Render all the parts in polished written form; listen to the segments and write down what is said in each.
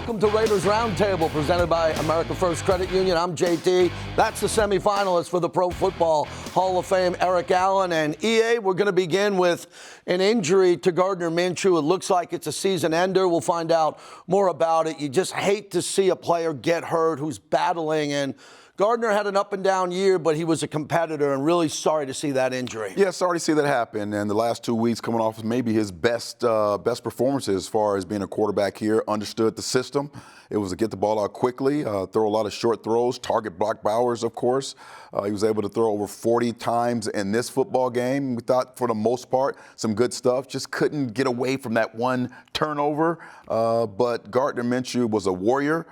Welcome to Raiders Roundtable, presented by America First Credit Union. I'm JT. That's the semifinalist for the Pro Football Hall of Fame, Eric Allen. And EA, we're going to begin with an injury to Gardner Minshew. It looks like it's a season ender. We'll find out more about it. You just hate to see a player get hurt who's battling, and Gardner had an up and down year, but he was a competitor, and really sorry to see that injury. Yeah, sorry to see that happen. And the last 2 weeks coming off maybe his best performances as far as being a quarterback here. Understood the system. It was to get the ball out quickly, throw a lot of short throws, target block Bowers, of course. He was able to throw over 40 times in this football game. We thought, for the most part, some good stuff. Just couldn't get away from that one turnover. But Gardner Minshew was a warrior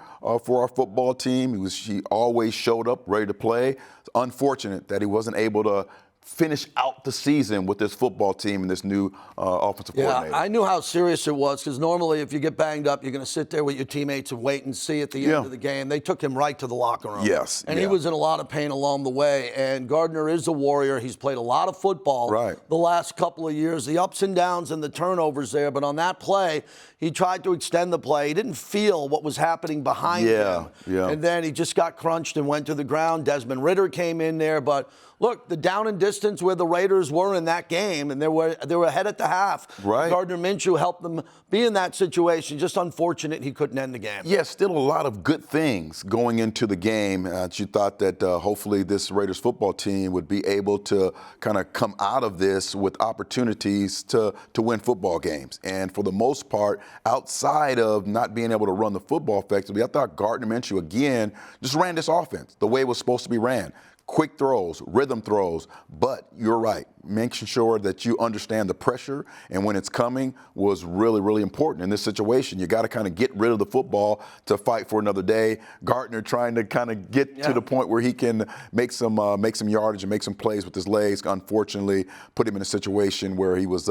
for our football team. He always showed up ready to play. It's unfortunate that he wasn't able to finish out the season with this football team and this new offensive coordinator. I knew how serious it was, because normally if you get banged up, you're going to sit there with your teammates and wait and see at the end of the game. They took him right to the locker room. Yes. And he was in a lot of pain along the way. And Gardner is a warrior. He's played a lot of football the last couple of years. The ups and downs and the turnovers there. But on that play, he tried to extend the play. He didn't feel what was happening behind him. And then he just got crunched and went to the ground. Desmond Ridder came in there. But look, the down and distance where the Raiders were in that game, and they were ahead at the half. Gardner Minshew helped them be in that situation. Just unfortunate he couldn't end the game. Yeah, still a lot of good things going into the game. You thought that hopefully this Raiders football team would be able to kind of come out of this with opportunities to win football games. And for the most part, outside of not being able to run the football effectively, I thought Gardner Minshew, again, just ran this offense the way it was supposed to be ran. Quick throws, rhythm throws, but you're right. Making sure that you understand the pressure and when it's coming was really, really important in this situation. You got to kind of get rid of the football to fight for another day. Gardner trying to kind of get to the point where he can make some yardage and make some plays with his legs. Unfortunately, put him in a situation where he was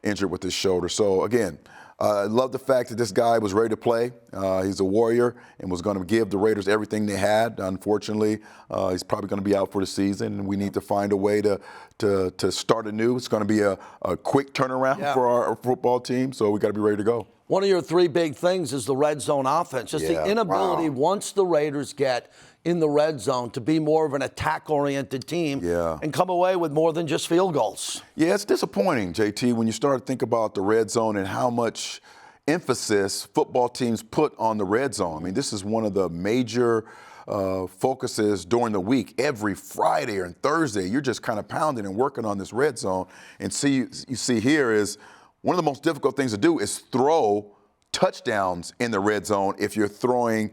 injured with his shoulder. So again, I love the fact that this guy was ready to play. He's a warrior and was going to give the Raiders everything they had. Unfortunately, he's probably going to be out for the season, and we need to find a way to start anew. It's going to be a quick turnaround for our football team, so we got to be ready to go. One of your three big things is the red zone offense. Just the inability, once the Raiders get in the red zone, to be more of an attack-oriented team and come away with more than just field goals. Yeah, it's disappointing, JT, when you start to think about the red zone and how much emphasis football teams put on the red zone. I mean, this is one of the major focuses during the week. Every Friday or Thursday, you're just kind of pounding and working on this red zone. And you see here is one of the most difficult things to do is throw touchdowns in the red zone. If you're throwing,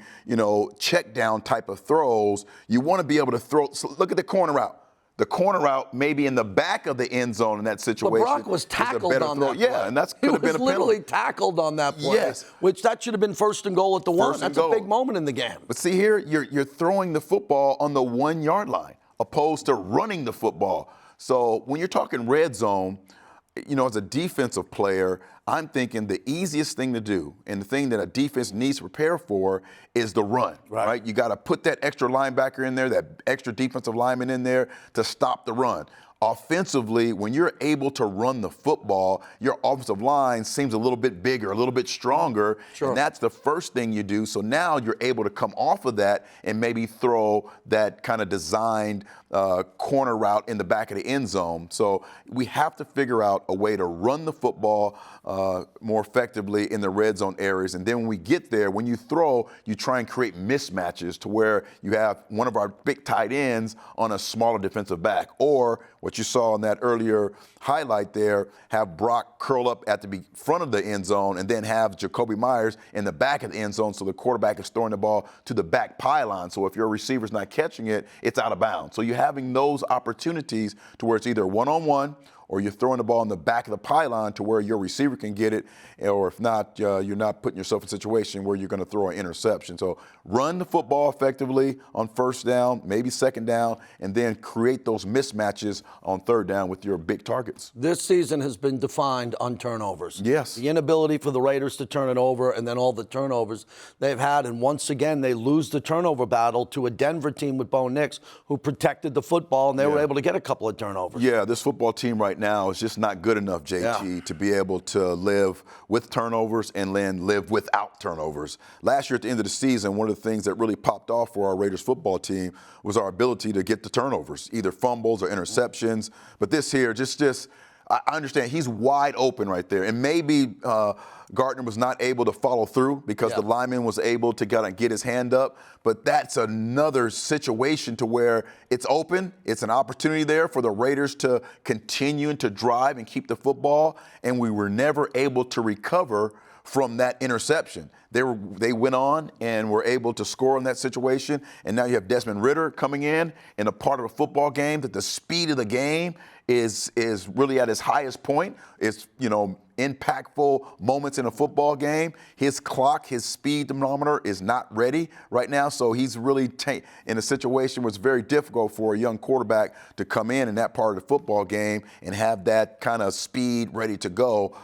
check down type of throws, you want to be able to throw. So look at the corner route. The corner route may be in the back of the end zone in that situation. But Brock was tackled on that play. Yeah, and that's could have been a penalty. He was literally tackled on that play, which that should have been first and goal at the one. That's a big moment in the game. But see here, you're throwing the football on the 1 yard line opposed to running the football. So when you're talking red zone, as a defensive player, I'm thinking the easiest thing to do and the thing that a defense needs to prepare for is the run, right? You got to put that extra linebacker in there, that extra defensive lineman in there to stop the run. Offensively, when you're able to run the football, your offensive line seems a little bit bigger, a little bit stronger, and that's the first thing you do. So now you're able to come off of that and maybe throw that kind of designed corner route in the back of the end zone. So we have to figure out a way to run the football more effectively in the red zone areas. And then when we get there, when you throw, you try and create mismatches to where you have one of our big tight ends on a smaller defensive back, or what you saw in that earlier highlight there, have Brock curl up at the front of the end zone and then have Jacoby Myers in the back of the end zone, so the quarterback is throwing the ball to the back pylon. So if your receiver's not catching it, it's out of bounds. So you're having those opportunities to where it's either one-on-one or you're throwing the ball in the back of the pylon to where your receiver can get it, or if not, you're not putting yourself in a situation where you're going to throw an interception. So run the football effectively on first down, maybe second down, and then create those mismatches on third down with your big targets. This season has been defined on turnovers. Yes. The inability for the Raiders to turn it over, and then all the turnovers they've had. And once again, they lose the turnover battle to a Denver team with Bo Nix, who protected the football, and they were able to get a couple of turnovers. Yeah, this football team right right now is just not good enough, JT, to be able to live with turnovers and then live without turnovers. Last year at the end of the season, one of the things that really popped off for our Raiders football team was our ability to get the turnovers, either fumbles or interceptions. But this here, I understand he's wide open right there. And maybe Gardner was not able to follow through because the lineman was able to kind of get his hand up. But that's another situation to where it's open. It's an opportunity there for the Raiders to continue to drive and keep the football. And we were never able to recover from that interception. They went on and were able to score in that situation. And now you have Desmond Ridder coming in a part of a football game that the speed of the game is really at its highest point. It's, impactful moments in a football game. His clock, his speed thermometer is not ready right now. So he's really in a situation where it's very difficult for a young quarterback to come in that part of the football game and have that kind of speed ready to go.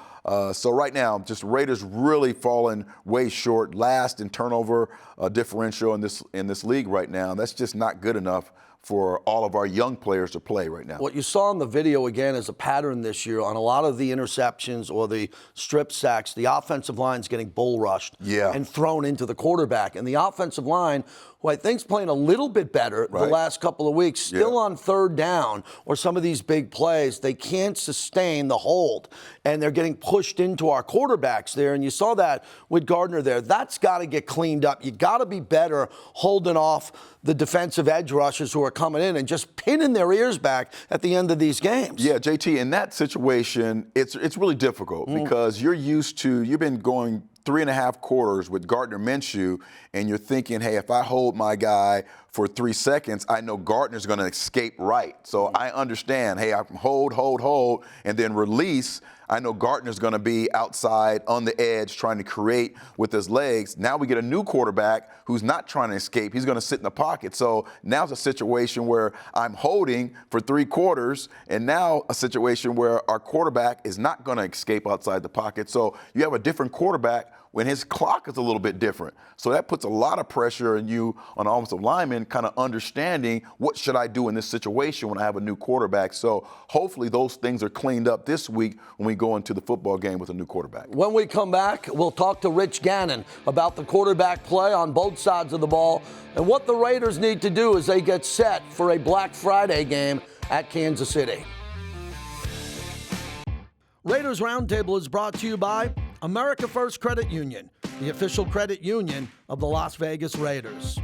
So right now, just Raiders really falling way short, last in turnover differential in this league right now. That's just not good enough for all of our young players to play right now. What you saw in the video, again, is a pattern this year on a lot of the interceptions or the strip sacks. The offensive line's getting bull rushed and thrown into the quarterback. And the offensive line, who I think's playing a little bit better the last couple of weeks, still on third down or some of these big plays, they can't sustain the hold. And they're getting pushed into our quarterbacks there. And you saw that with Gardner there. That's got to get cleaned up. You got to be better holding off the defensive edge rushers who are coming in and just pinning their ears back at the end of these games. Yeah, JT, in that situation, it's really difficult because you've been going 3.5 quarters with Gardner Minshew, and you're thinking, hey, if I hold my guy for 3 seconds, I know Gardner's going to escape right. So I understand, hey, I hold, and then release. I know Gardner's going to be outside on the edge trying to create with his legs. Now we get a new quarterback who's not trying to escape. He's going to sit in the pocket. So now it's a situation where I'm holding for 3 quarters, and now a situation where our quarterback is not going to escape outside the pocket. So you have a different quarterback when his clock is a little bit different. So that puts a lot of pressure on you, on the offensive lineman, kind of understanding what should I do in this situation when I have a new quarterback. So hopefully those things are cleaned up this week when we go into the football game with a new quarterback. When we come back, we'll talk to Rich Gannon about the quarterback play on both sides of the ball and what the Raiders need to do as they get set for a Black Friday game at Kansas City. Raiders Roundtable is brought to you by America First Credit Union, the official credit union of the Las Vegas Raiders.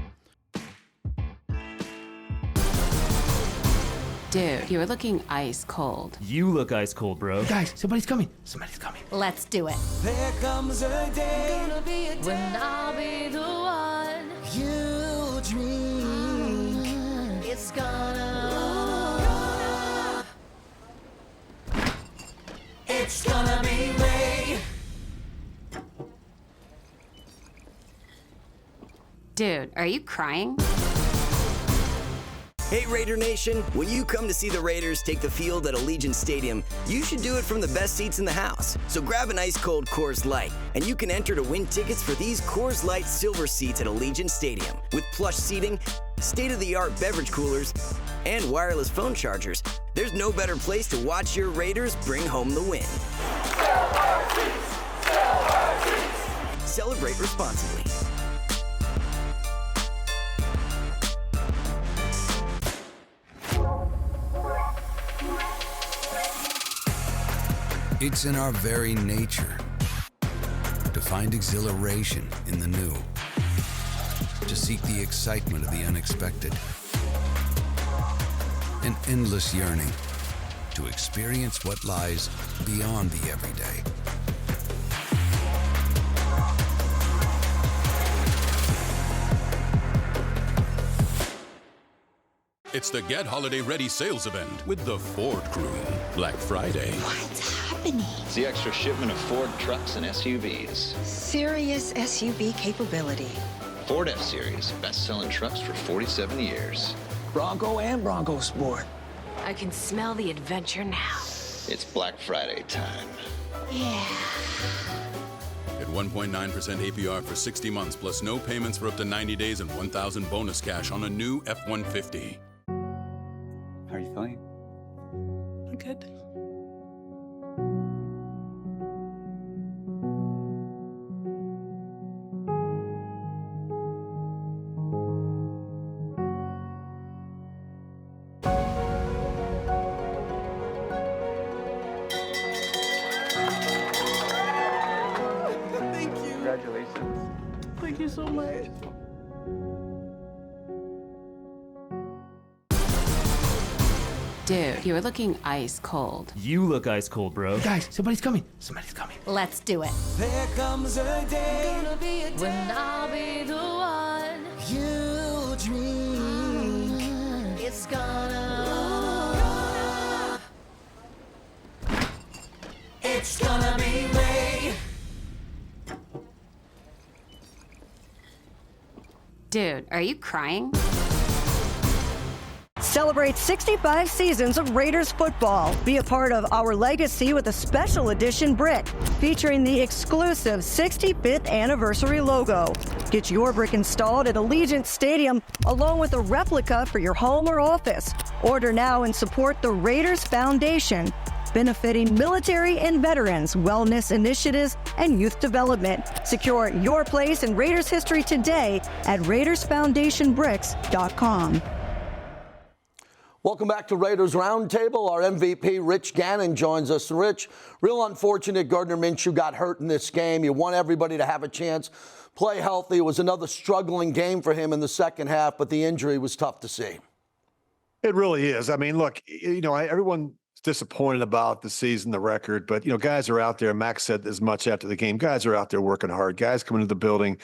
Dude, you're looking ice cold. You look ice cold, bro. Guys, somebody's coming. Somebody's coming. Let's do it. There comes a day When I'll be the one you dream. it's gonna It's gonna be Ray. Dude, are you crying? Hey Raider Nation, when you come to see the Raiders take the field at Allegiant Stadium, you should do it from the best seats in the house. So grab an ice cold Coors Light, and you can enter to win tickets for these Coors Light silver seats at Allegiant Stadium. With plush seating, state-of-the-art beverage coolers, and wireless phone chargers, there's no better place to watch your Raiders bring home the win. Celebrate responsibly. It's in our very nature to find exhilaration in the new, to seek the excitement of the unexpected, an endless yearning to experience what lies beyond the everyday. It's the Get Holiday Ready sales event with the Ford Crew. Black Friday. What's happening? It's the extra shipment of Ford trucks and SUVs. Serious SUV capability. Ford F-Series, best-selling trucks for 47 years. Bronco and Bronco Sport. I can smell the adventure now. It's Black Friday time. Yeah. At 1.9% APR for 60 months, plus no payments for up to 90 days and $1,000 bonus cash on a new F-150. How are you feeling? I'm good. you so much. Dude, you were looking ice cold. You look ice cold, bro. Guys, somebody's coming. Somebody's coming. Let's do it. There comes a day When I'll be the one you dream. it's gonna. It's gonna be Ray. Dude, are you crying? Celebrate 65 seasons of Raiders football. Be a part of our legacy with a special edition brick featuring the exclusive 65th anniversary logo. Get your brick installed at Allegiant Stadium along with a replica for your home or office. Order now and support the Raiders Foundation, benefiting military and veterans, wellness initiatives, and youth development. Secure your place in Raiders history today at RaidersFoundationBricks.com. Welcome back to Raiders Roundtable. Our MVP, Rich Gannon, joins us. And Rich, real unfortunate Gardner Minshew got hurt in this game. You want everybody to have a chance, play healthy. It was another struggling game for him in the second half, but the injury was tough to see. It really is. I mean, look, everyone's disappointed about the season, the record, but, guys are out there. Max said as much after the game. Guys are out there working hard. Guys coming into the building.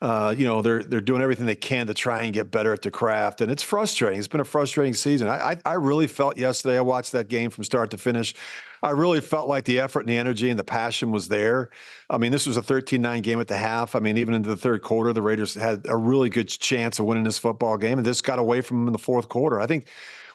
They're doing everything they can to try and get better at the craft, and it's frustrating. It's been a frustrating season. I really felt yesterday, I watched that game from start to finish. I really felt like the effort and the energy and the passion was there. I mean, this was a 13-9 game at the half. I mean, even into the third quarter, the Raiders had a really good chance of winning this football game, and this got away from them in the fourth quarter. I think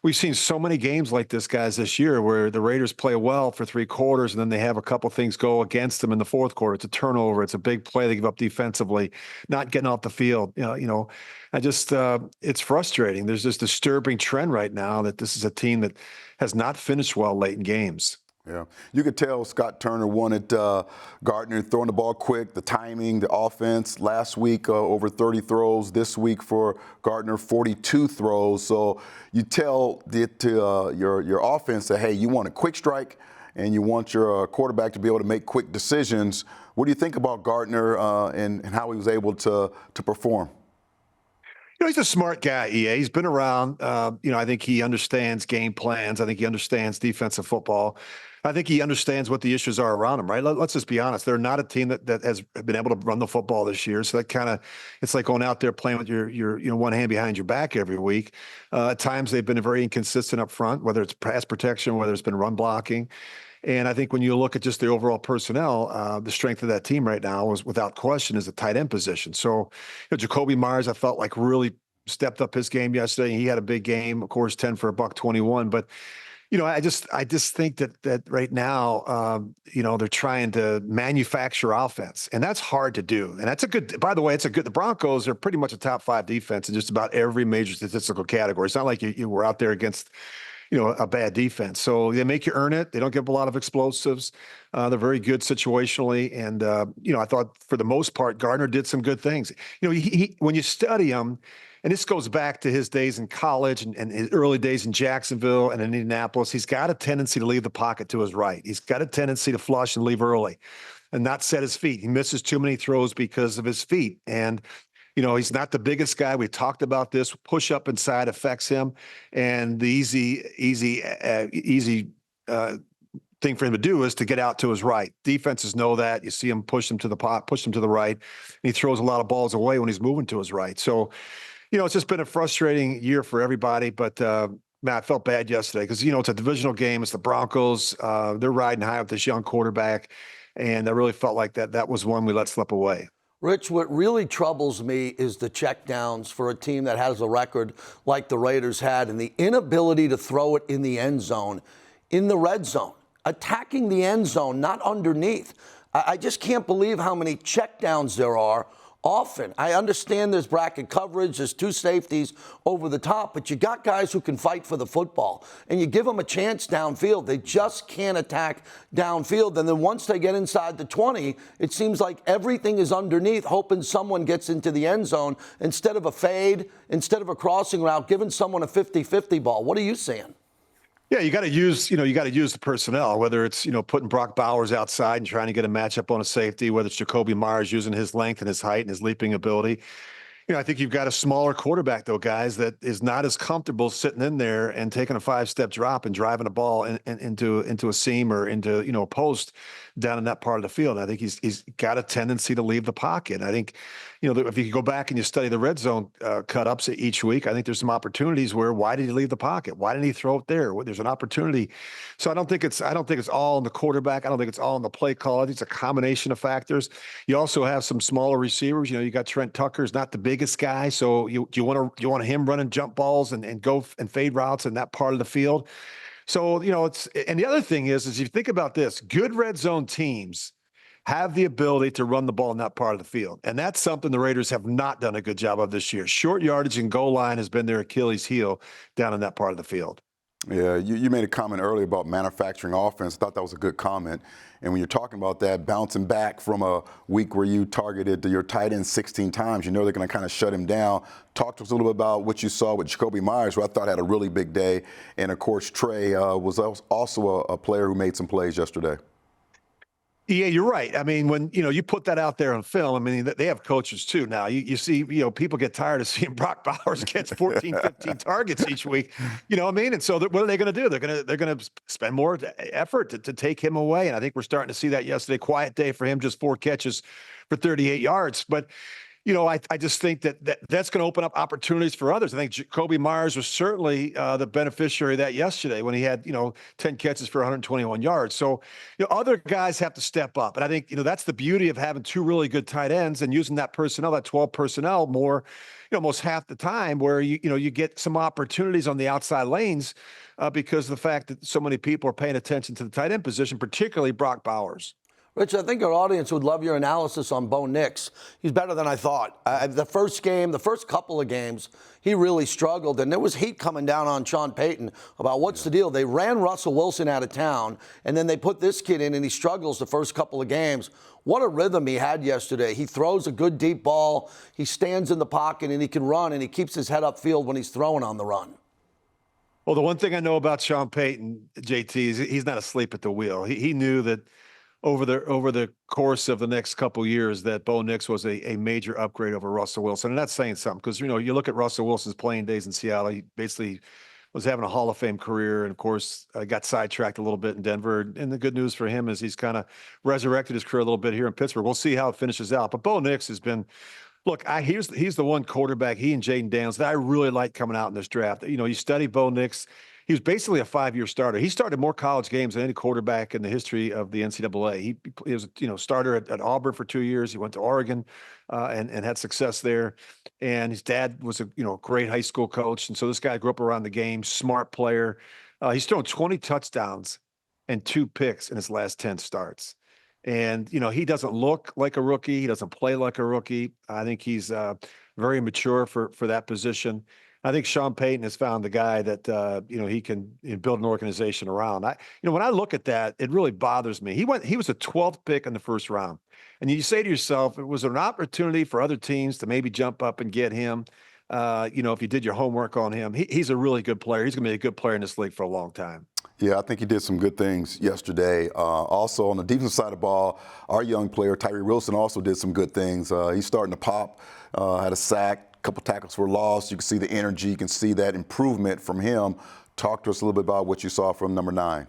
we've seen so many games like this, guys, this year where the Raiders play well for three quarters and then they have a couple things go against them in the fourth quarter. It's a turnover. It's a big play they give up defensively, not getting off the field. It's frustrating. There's this disturbing trend right now that this is a team that has not finished well late in games. Yeah, you could tell Scott Turner wanted Gardner throwing the ball quick, the timing, the offense. Last week, over 30 throws. This week for Gardner, 42 throws. So you tell your offense that, hey, you want a quick strike and you want your quarterback to be able to make quick decisions. What do you think about Gardner and how he was able to perform? He's a smart guy, EA. He's been around. I think he understands game plans. I think he understands defensive football. I think he understands what the issues are around him, right? Let's just be honest. They're not a team that has been able to run the football this year. So that it's like going out there playing with your one hand behind your back every week. At times they've been very inconsistent up front, whether it's pass protection, whether it's been run blocking. And I think when you look at just the overall personnel, the strength of that team right now is without question is the tight end position. So Jacoby Myers, I felt like really stepped up his game yesterday. He had a big game, of course, 10 for $121. But I just think that right now, they're trying to manufacture offense, and that's hard to do. And that's by the way, the Broncos are pretty much a top 5 defense in just about every major statistical category. It's not like you were out there against, a bad defense. So they make you earn it. They don't give a lot of explosives. They're very good situationally. And, I thought for the most part, Gardner did some good things. When you study him, and this goes back to his days in college and his early days in Jacksonville and in Indianapolis, he's got a tendency to leave the pocket to his right. He's got a tendency to flush and leave early and not set his feet. He misses too many throws because of his feet. And, he's not the biggest guy. We talked about this. Push up inside affects him. And the easy thing for him to do is to get out to his right. Defenses know that. You see him push him to the pot, push him to the right. And he throws a lot of balls away when he's moving to his right. So, it's just been a frustrating year for everybody. But, I felt bad yesterday because, it's a divisional game. It's the Broncos. They're riding high with this young quarterback. And I really felt like that was one we let slip away. Rich, what really troubles me is the checkdowns for a team that has a record like the Raiders had and the inability to throw it in the end zone, in the red zone, attacking the end zone, not underneath. I just can't believe how many checkdowns there are often. I understand there's bracket coverage, there's 2 safeties over the top, but you got guys who can fight for the football, and you give them a chance downfield. They just can't attack downfield, and then once they get inside the 20, it seems like everything is underneath, hoping someone gets into the end zone instead of a fade, instead of a crossing route, giving someone a 50-50 ball. What are you seeing? Yeah, you got to use the personnel, whether it's, putting Brock Bowers outside and trying to get a matchup on a safety, whether it's Jacoby Myers using his length and his height and his leaping ability. I think you've got a smaller quarterback, though, guys, that is not as comfortable sitting in there and taking a 5-step drop and driving a ball into a seam or into, a post down in that part of the field. I think he's got a tendency to leave the pocket. I think, if you go back and you study the red zone cut-ups each week, I think there's some opportunities where, why did he leave the pocket? Why didn't he throw it there? Well, there's an opportunity. So I don't think it's all on the quarterback. I don't think it's all on the play call. I think it's a combination of factors. You also have some smaller receivers. You got Trent Tucker's not the biggest guy, so you want him running jump balls and go and fade routes in that part of the field. So, and the other thing is if you think about this, good red zone teams have the ability to run the ball in that part of the field. And that's something the Raiders have not done a good job of this year. Short yardage and goal line has been their Achilles heel down in that part of the field. Yeah, you made a comment earlier about manufacturing offense. I thought that was a good comment. And when you're talking about that, bouncing back from a week where you targeted your tight end 16 times, they're going to kind of shut him down. Talk to us a little bit about what you saw with Jacoby Myers, who I thought had a really big day. And, of course, Trey was also a player who made some plays yesterday. Yeah, you're right. I mean, when, you put that out there on film, I mean, they have coaches too now. You see, people get tired of seeing Brock Bowers gets 14, 15 targets each week. You know what I mean? And so what are they going to do? They're going to spend more effort to take him away. And I think we're starting to see that yesterday. Quiet day for him, just 4 catches for 38 yards. But I just think that's going to open up opportunities for others. I think Jacoby Myers was certainly the beneficiary of that yesterday when he had, 10 catches for 121 yards. So, other guys have to step up. And I think, that's the beauty of having 2 really good tight ends and using that personnel, that 12 personnel more, almost half the time where, you get some opportunities on the outside lanes because of the fact that so many people are paying attention to the tight end position, particularly Brock Bowers. Rich, I think our audience would love your analysis on Bo Nix. He's better than I thought. The first couple of games, he really struggled, and there was heat coming down on Sean Payton about what's the deal. They ran Russell Wilson out of town, and then they put this kid in, and he struggles the first couple of games. What a rhythm he had yesterday. He throws a good deep ball. He stands in the pocket, and he can run, and he keeps his head upfield when he's throwing on the run. Well, the one thing I know about Sean Payton, JT, is he's not asleep at the wheel. He knew that over the course of the next couple of years that Bo Nix was a major upgrade over Russell Wilson. And that's saying something because, you look at Russell Wilson's playing days in Seattle, he basically was having a Hall of Fame career and, of course, got sidetracked a little bit in Denver. And the good news for him is he's kind of resurrected his career a little bit here in Pittsburgh. We'll see how it finishes out. But Bo Nix has been – look, he's the one quarterback, he and Jaden Daniels, that I really like coming out in this draft. You study Bo Nix. He was basically a 5-year starter. He started more college games than any quarterback in the history of the NCAA. He was a starter at Auburn for 2 years. He went to Oregon and had success there. And his dad was a great high school coach. And so this guy grew up around the game, smart player. He's thrown 20 touchdowns and 2 picks in his last 10 starts. And, he doesn't look like a rookie. He doesn't play like a rookie. I think he's very mature for that position. I think Sean Payton has found the guy that he can build an organization around. When I look at that, it really bothers me. He was a 12th pick in the first round, and you say to yourself, was there an opportunity for other teams to maybe jump up and get him? If you did your homework on him, he's a really good player. He's going to be a good player in this league for a long time. Yeah, I think he did some good things yesterday. Also, on the defensive side of the ball, our young player, Tyree Wilson, also did some good things. He's starting to pop, had a sack. Couple tackles were lost. You can see the energy. You can see that improvement from him. Talk to us a little bit about what you saw from number 9.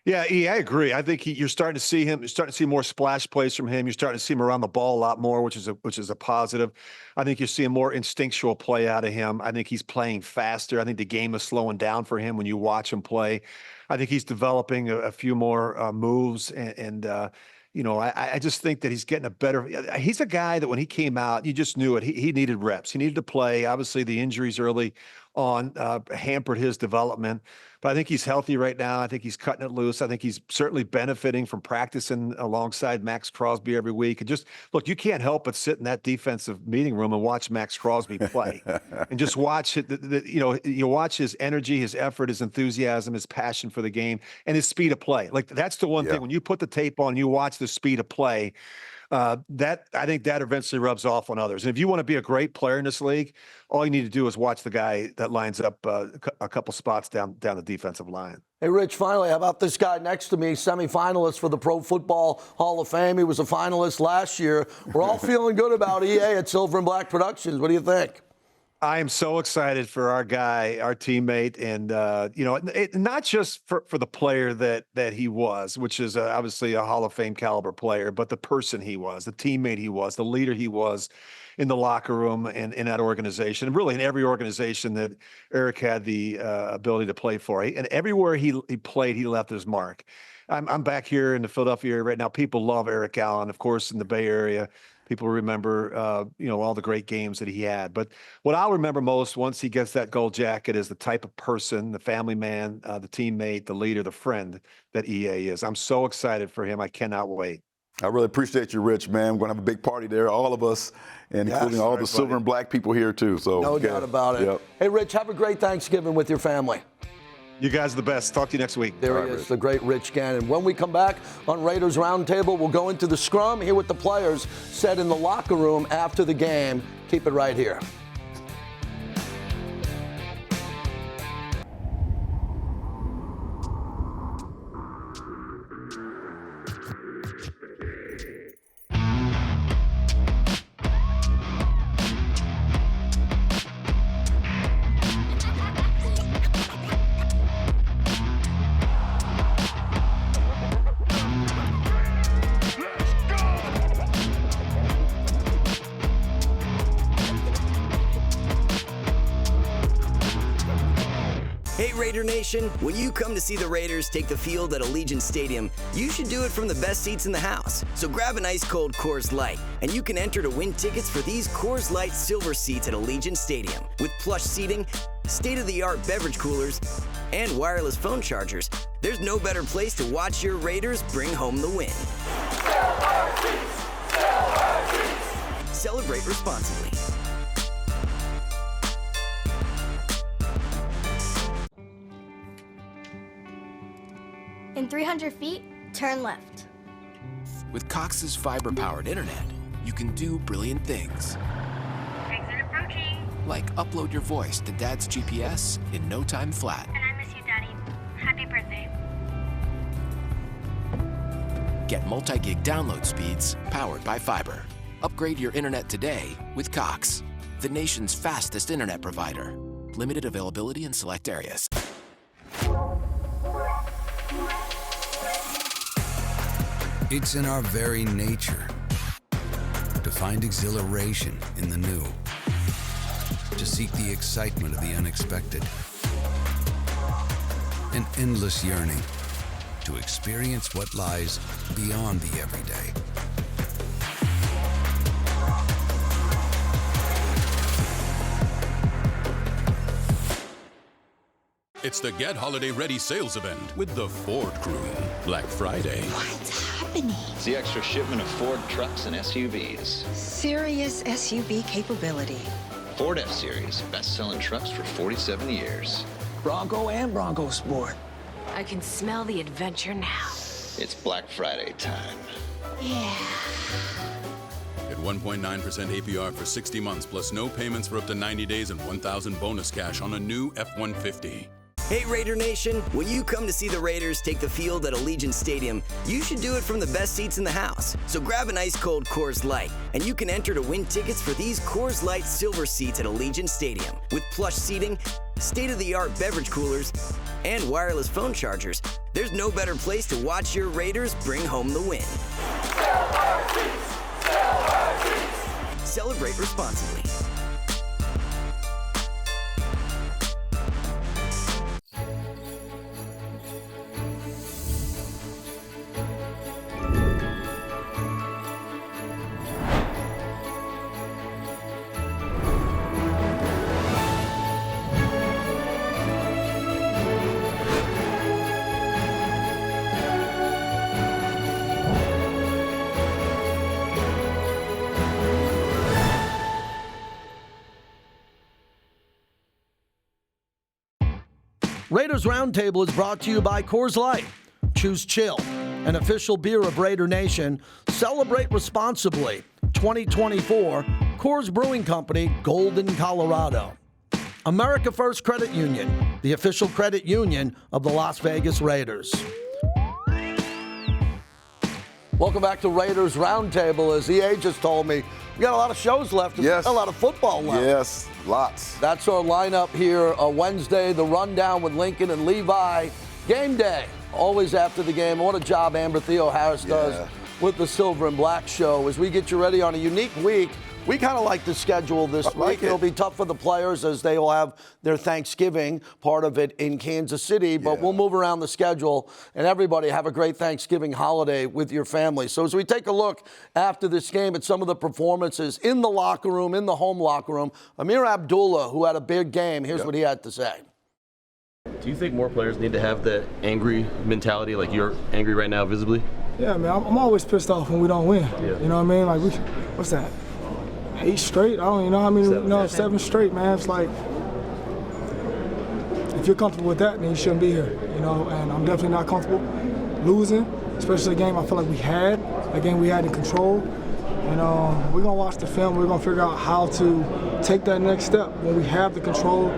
Yeah, I agree. I think you're starting to see him. You're starting to see more splash plays from him. You're starting to see him around the ball a lot more, which is a positive. I think you're seeing more instinctual play out of him. I think he's playing faster. I think the game is slowing down for him when you watch him play. I think he's developing a few more moves and I just think that he's getting a better – he's a guy that when he came out, you just knew it. He needed reps. He needed to play. Obviously, the injuries early on hampered his development. But I think he's healthy right now. I think he's cutting it loose. I think he's certainly benefiting from practicing alongside Max Crosby every week. And just, look, you can't help but sit in that defensive meeting room and watch Max Crosby play. And just watch it. You watch his energy, his effort, his enthusiasm, his passion for the game, and his speed of play. Like, that's the one thing. When you put the tape on, you watch the speed of play. I think that eventually rubs off on others. And if you want to be a great player in this league, all you need to do is watch the guy that lines up a couple spots down the defensive line. Hey, Rich, finally, how about this guy next to me, semifinalist for the Pro Football Hall of Fame? He was a finalist last year. We're all feeling good about EA at Silver and Black Productions. What do you think? I am so excited for our guy, our teammate, and not just for the player that he was, which is obviously a Hall of Fame caliber player, but the person he was, the teammate he was, the leader he was in the locker room and in that organization, and really in every organization that Eric had the ability to play for. And everywhere he played, he left his mark. I'm back here in the Philadelphia area right now. People love Eric Allen, of course, in the Bay Area. People remember, all the great games that he had. But what I'll remember most once he gets that gold jacket is the type of person, the family man, the teammate, the leader, the friend that EA is. I'm so excited for him. I cannot wait. I really appreciate you, Rich, man. We're going to have a big party there, all of us, and including all the Silver and Black people here, too. So no doubt about it. Yep. Hey, Rich, have a great Thanksgiving with your family. You guys are the best. Talk to you next week. There he is, the great Rich Gannon. When we come back on Raiders Roundtable, we'll go into the scrum, hear what the players said in the locker room after the game. Keep it right here. Hey Raider Nation, when you come to see the Raiders take the field at Allegiant Stadium, you should do it from the best seats in the house. So grab an ice-cold Coors Light, and you can enter to win tickets for these Coors Light Silver seats at Allegiant Stadium. With plush seating, state-of-the-art beverage coolers, and wireless phone chargers, there's no better place to watch your Raiders bring home the win. Celebrate responsibly. In 300 feet, turn left. With Cox's fiber-powered internet, you can do brilliant things. Exit approaching. Like upload your voice to Dad's GPS in no time flat. And I miss you, Daddy. Happy birthday. Get multi-gig download speeds powered by fiber. Upgrade your internet today with Cox, the nation's fastest internet provider. Limited availability in select areas. It's in our very nature to find exhilaration in the new, to seek the excitement of the unexpected, an endless yearning to experience what lies beyond the everyday. It's the Get Holiday Ready sales event with the Ford Crew. Black Friday. What's happening? It's the extra shipment of Ford trucks and SUVs. Serious SUV capability. Ford F-Series, best-selling trucks for 47 years. Bronco and Bronco Sport. I can smell the adventure now. It's Black Friday time. Yeah. At 1.9% APR for 60 months, plus no payments for up to 90 days and $1,000 bonus cash on a new F-150. Hey Raider Nation, when you come to see the Raiders take the field at Allegiant Stadium, you should do it from the best seats in the house. So grab an ice-cold Coors Light, and you can enter to win tickets for these Coors Light Silver seats at Allegiant Stadium. With plush seating, state-of-the-art beverage coolers, and wireless phone chargers, there's no better place to watch your Raiders bring home the win. Celebrate responsibly. Raiders Roundtable is brought to you by Coors Light. Choose chill. an official beer of Raider Nation. Celebrate responsibly. 2024, Coors Brewing Company, Golden, Colorado. America First Credit Union, the official credit union of the Las Vegas Raiders. Welcome back to Raiders Roundtable. As EA just told me, we got a lot of shows left. Yes. A lot of football left. Yes, lots. That's our lineup here. Wednesday, the rundown with Lincoln and Levi. Game day, always after the game. What a job Amber Theo Harris does with the Silver and Black show. As we get you ready on a unique week, we kind of like the schedule this week. It'll be tough for the players as they will have their Thanksgiving, part of it in Kansas City, but we'll move around the schedule, and everybody have a great Thanksgiving holiday with your family. So as we take a look after this game at some of the performances in the locker room, in the home locker room, Amir Abdullah, who had a big game, here's what he had to say. Do you think more players need to have that angry mentality, like you're angry right now visibly? Yeah, man, I'm always pissed off when we don't win. Yeah. You know what I mean? Like, what's that? 8 straight? I don't even know how many, 7 straight, man. It's like, if you're comfortable with that, then you shouldn't be here, and I'm definitely not comfortable losing, especially a game I feel like we had, a game we had in control. And we're going to watch the film. We're going to figure out how to take that next step when we have the control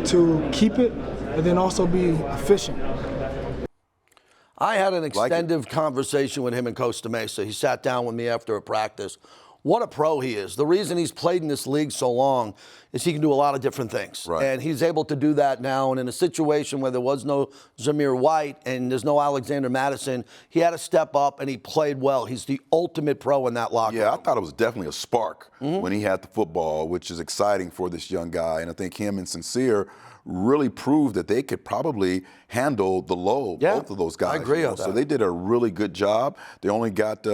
to keep it and then also be efficient. I had an extended conversation with him in Costa Mesa. He sat down with me after a practice. What a pro he is. The reason he's played in this league so long is he can do a lot of different things. Right. And he's able to do that now. And in a situation where there was no Zamir White and there's no Alexander Madison, he had to step up and he played well. He's the ultimate pro in that locker room. Yeah, I thought it was definitely a spark when he had the football, which is exciting for this young guy. And I think him and Sincere really proved that they could probably handle the load, both of those guys. I agree on that. So they did a really good job. They only got,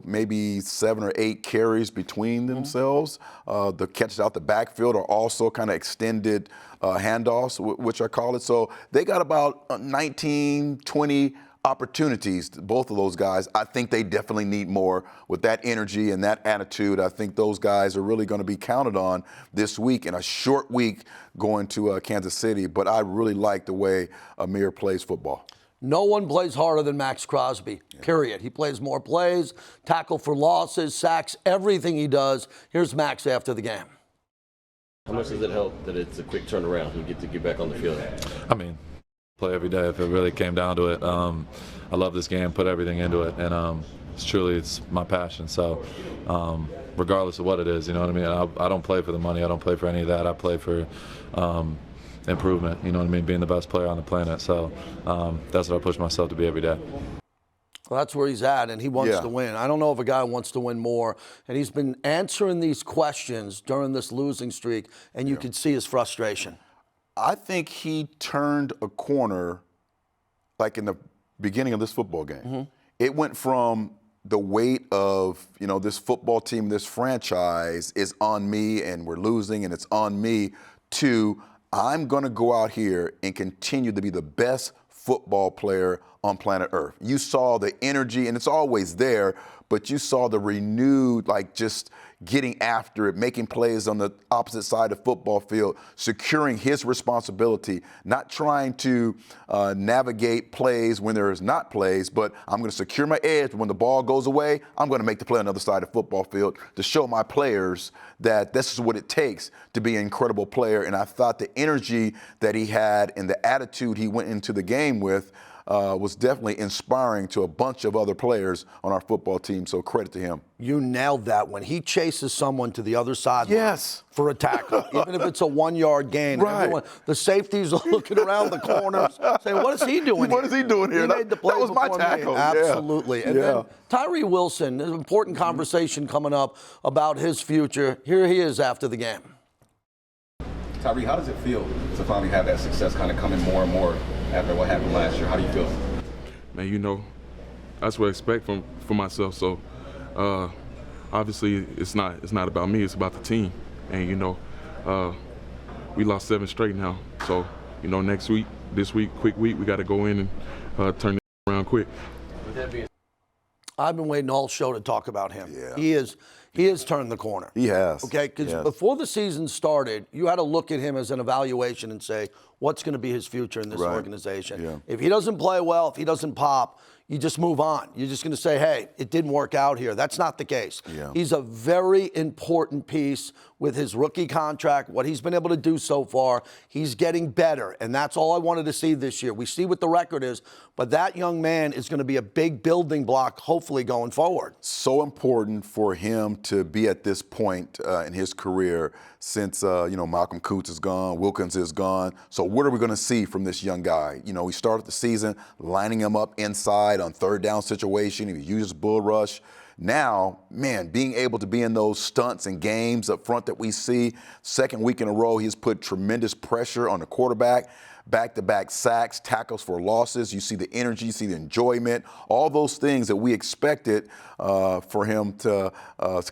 maybe 7 or 8 carries between themselves. The catches out the backfield are also kind of extended handoffs, which I call it. So they got about 19, 20 opportunities, both of those guys. I think they definitely need more with that energy and that attitude. I think those guys are really going to be counted on this week in a short week going to Kansas City. But I really like the way Amir plays football. No one plays harder than Max Crosby, period. He plays more plays, tackle for losses, sacks, everything he does. Here's Max after the game. How much does it help that it's a quick turnaround? You get to get back on the field. I mean, play every day if it really came down to it. I love this game, put everything into it, and it's my passion. So regardless of what it is, you know what I mean? I don't play for the money. I don't play for any of that. I play for improvement, you know what I mean, being the best player on the planet. So that's what I push myself to be every day. Well, that's where he's at, and he wants to win. I don't know if a guy wants to win more, and he's been answering these questions during this losing streak, and you could see his frustration. I think he turned a corner like in the beginning of this football game. It went from the weight of, this football team, this franchise is on me and we're losing and it's on me, to I'm going to go out here and continue to be the best football player on planet Earth. You saw the energy, and it's always there, but you saw the renewed, just getting after it, making plays on the opposite side of the football field, securing his responsibility, not trying to navigate plays when there is not plays, but I'm going to secure my edge. When the ball goes away, I'm going to make the play on the other side of the football field to show my players that this is what it takes to be an incredible player. And I thought the energy that he had and the attitude he went into the game with was definitely inspiring to a bunch of other players on our football team, so credit to him. You nailed that. When he chases someone to the other side for a tackle, even if it's a 1-yard gain, everyone, the safeties are looking around the corners saying, what is he doing here? What is he doing here? He made the play that was my tackle. Absolutely. And then Tyree Wilson, there's an important conversation coming up about his future. Here he is after the game. Tyree, how does it feel to finally have that success kind of coming more and more after what happened last year? How do you feel? Man, that's what I expect from myself. So obviously it's not about me, it's about the team. And we lost 7 straight now. So, next week, this week, quick week, we got to go in and turn it around quick. I've been waiting all show to talk about him. He is He has turned the corner. He has. Okay, because before the season started, you had to look at him as an evaluation and say, what's going to be his future in this organization? Yeah. If he doesn't play well, if he doesn't pop, you just move on. You're just going to say, hey, it didn't work out here. That's not the case. Yeah. He's a very important piece with his rookie contract, what he's been able to do so far. He's getting better, and that's all I wanted to see this year. We see what the record is, but that young man is going to be a big building block, hopefully, going forward. So important for him to be at this point in his career since, Malcolm Coots is gone, Wilkins is gone. So what are we going to see from this young guy? We started the season lining him up inside on third down situation. He uses bull rush. Now, man, being able to be in those stunts and games up front that we see, second week in a row, he's put tremendous pressure on the quarterback. Back-to-back sacks, tackles for losses. You see the energy, you see the enjoyment, all those things that we expected for him to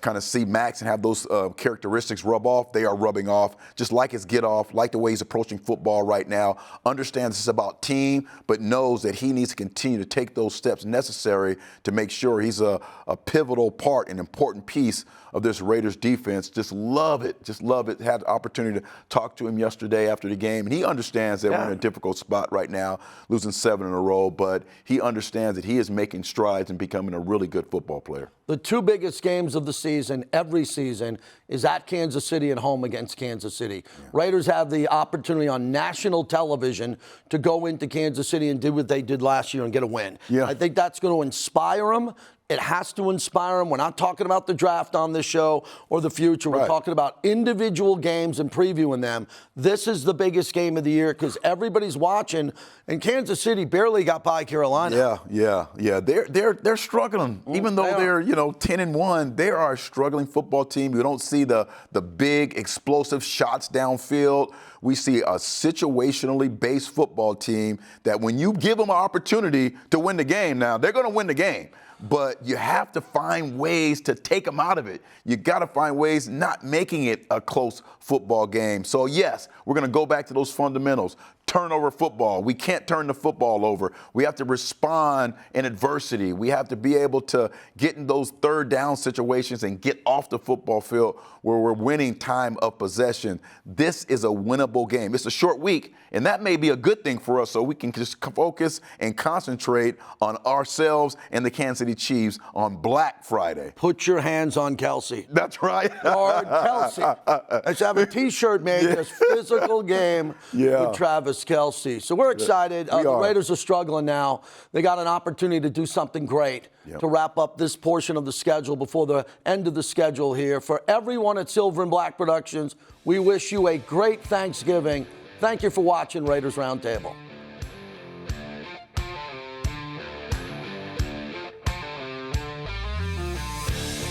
kind of see Max and have those characteristics rub off. They are rubbing off, just like his get off, like the way he's approaching football right now. Understands it's about team, but knows that he needs to continue to take those steps necessary to make sure he's a pivotal part, an important piece of this Raiders defense. Just love it. Had the opportunity to talk to him yesterday after the game, and he understands that we're in a difficult spot right now, losing 7 in a row, but he understands that he is making strides and becoming a really good football player. The two biggest games of the season, every season, is at Kansas City and home against Kansas City. Yeah. Raiders have the opportunity on national television to go into Kansas City and do what they did last year and get a win. Yeah. I think that's going to inspire them. It has to inspire them. We're not talking about the draft on this show or the future. We're talking about individual games and previewing them. This is the biggest game of the year because everybody's watching, and Kansas City barely got by Carolina. Yeah. They're struggling. Even though they're 10-1, they are a struggling football team. You don't see the big explosive shots downfield. We see a situationally based football team that when you give them an opportunity to win the game, now they're going to win the game. But you have to find ways to take them out of it. You got to find ways not making it a close football game. So, yes, we're going to go back to those fundamentals. Turnover football. We can't turn the football over. We have to respond in adversity. We have to be able to get in those third down situations and get off the football field where we're winning time of possession. This is a winnable game. It's a short week, and that may be a good thing for us so we can just focus and concentrate on ourselves and the Kansas City Chiefs on Black Friday. Put your hands on Kelsey. That's right. Guard Kelsey. I should have a T-shirt made this physical game with Travis Kelsey. So we're excited. The Raiders are struggling now. They got an opportunity to do something great to wrap up this portion of the schedule before the end of the schedule here. For everyone at Silver and Black Productions, we wish you a great Thanksgiving. Thank you for watching Raiders Roundtable.